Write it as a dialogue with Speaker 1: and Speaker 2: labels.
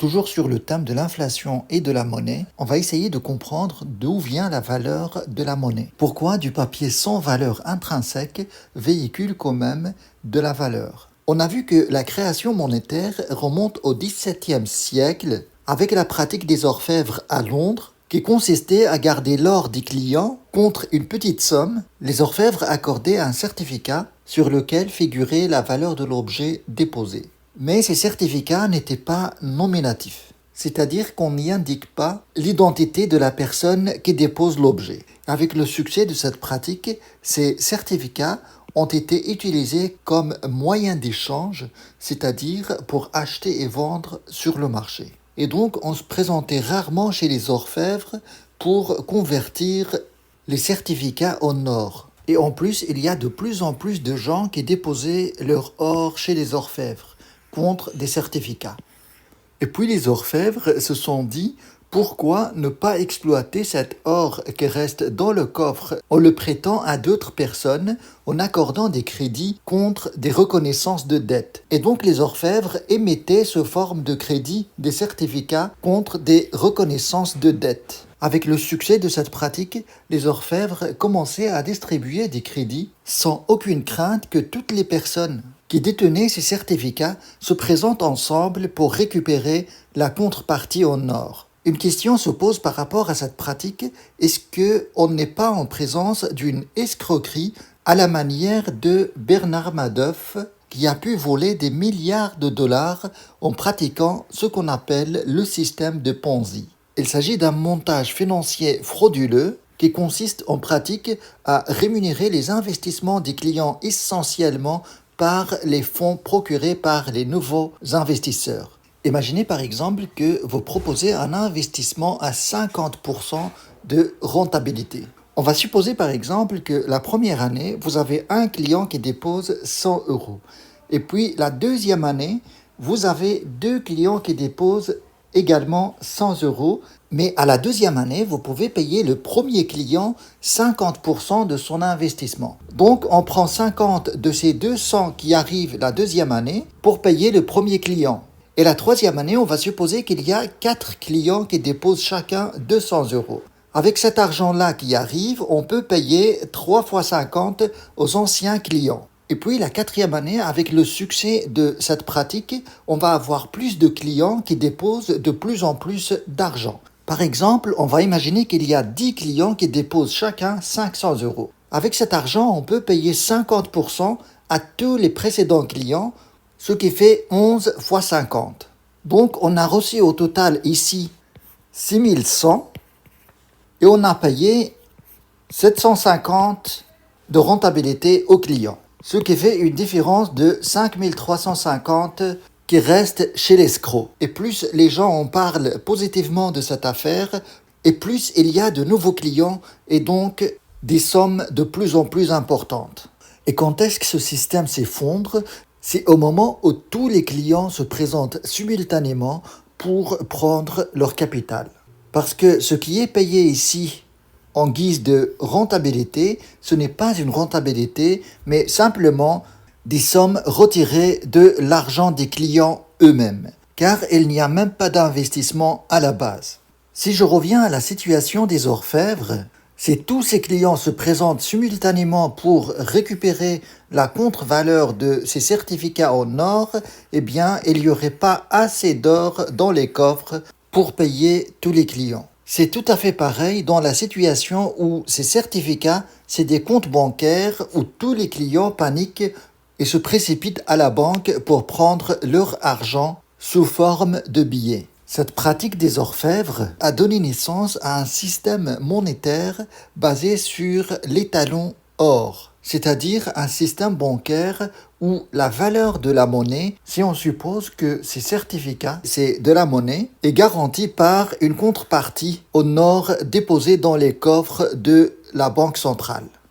Speaker 1: Toujours sur le thème de l'inflation et de la monnaie, on va essayer de comprendre d'où vient la valeur de la monnaie. Pourquoi du papier sans valeur intrinsèque véhicule quand même de la valeur. On a vu que la création monétaire remonte au XVIIe siècle avec la pratique des orfèvres à Londres qui consistait à garder l'or des clients contre une petite somme. Les orfèvres accordaient un certificat sur lequel figurait la valeur de l'objet déposé. Mais ces certificats n'étaient pas nominatifs, c'est-à-dire qu'on n'y indique pas l'identité de la personne qui dépose l'objet. Avec le succès de cette pratique, ces certificats ont été utilisés comme moyen d'échange, c'est-à-dire pour acheter et vendre sur le marché. Et donc, on se présentait rarement chez les orfèvres pour convertir les certificats en or. Et en plus, il y a de plus en plus de gens qui déposaient leur or chez les orfèvres contre des certificats. Et puis les orfèvres se sont dit, pourquoi ne pas exploiter cet or qui reste dans le coffre en le prêtant à d'autres personnes, en accordant des crédits contre des reconnaissances de dettes. Et donc les orfèvres émettaient sous forme de crédit des certificats contre des reconnaissances de dettes. Avec le succès de cette pratique, les orfèvres commençaient à distribuer des crédits sans aucune crainte que toutes les personnes qui détenaient ces certificats se présentent ensemble pour récupérer la contrepartie en or. Une question se pose par rapport à cette pratique. Est-ce qu'on n'est pas en présence d'une escroquerie à la manière de Bernard Madoff qui a pu voler des milliards de dollars en pratiquant ce qu'on appelle le système de Ponzi? Il s'agit d'un montage financier frauduleux qui consiste en pratique à rémunérer les investissements des clients essentiellement par les fonds procurés par les nouveaux investisseurs. Imaginez par exemple que vous proposez un investissement à 50% de rentabilité. On va supposer par exemple que la première année, vous avez un client qui dépose 100 euros. Et puis la deuxième année, vous avez deux clients qui déposent également 100 euros. Mais à la deuxième année, vous pouvez payer le premier client 50% de son investissement. Donc, on prend 50 de ces 200 qui arrivent la deuxième année pour payer le premier client. Et la troisième année, on va supposer qu'il y a 4 clients qui déposent chacun 200 euros. Avec cet argent-là qui arrive, on peut payer 3 fois 50 aux anciens clients. Et puis la quatrième année, avec le succès de cette pratique, on va avoir plus de clients qui déposent de plus en plus d'argent. Par exemple, on va imaginer qu'il y a 10 clients qui déposent chacun 500 euros. Avec cet argent, on peut payer 50% à tous les précédents clients, ce qui fait 11 fois 50. Donc, on a reçu au total ici 6100 et on a payé 750 de rentabilité aux clients, ce qui fait une différence de 5350 qui reste chez l'escroc. Et plus les gens en parlent positivement de cette affaire, et plus il y a de nouveaux clients et donc des sommes de plus en plus importantes. Et quand est-ce que ce système s'effondre? C'est au moment où tous les clients se présentent simultanément pour prendre leur capital. Parce que ce qui est payé ici en guise de rentabilité, ce n'est pas une rentabilité, mais simplement des sommes retirées de l'argent des clients eux-mêmes, car il n'y a même pas d'investissement à la base. Si je reviens à la situation des orfèvres, si tous ces clients se présentent simultanément pour récupérer la contre-valeur de ces certificats en or, eh bien, il n'y aurait pas assez d'or dans les coffres pour payer tous les clients. C'est tout à fait pareil dans la situation où ces certificats, c'est des comptes bancaires où tous les clients paniquent et se précipitent à la banque pour prendre leur argent sous forme de billets. Cette pratique des orfèvres a donné naissance à un système monétaire basé sur l'étalon or, c'est-à-dire un système bancaire où la valeur de la monnaie, si on suppose que ces certificats, c'est de la monnaie, est garantie par une contrepartie en or déposée dans les coffres de la banque centrale.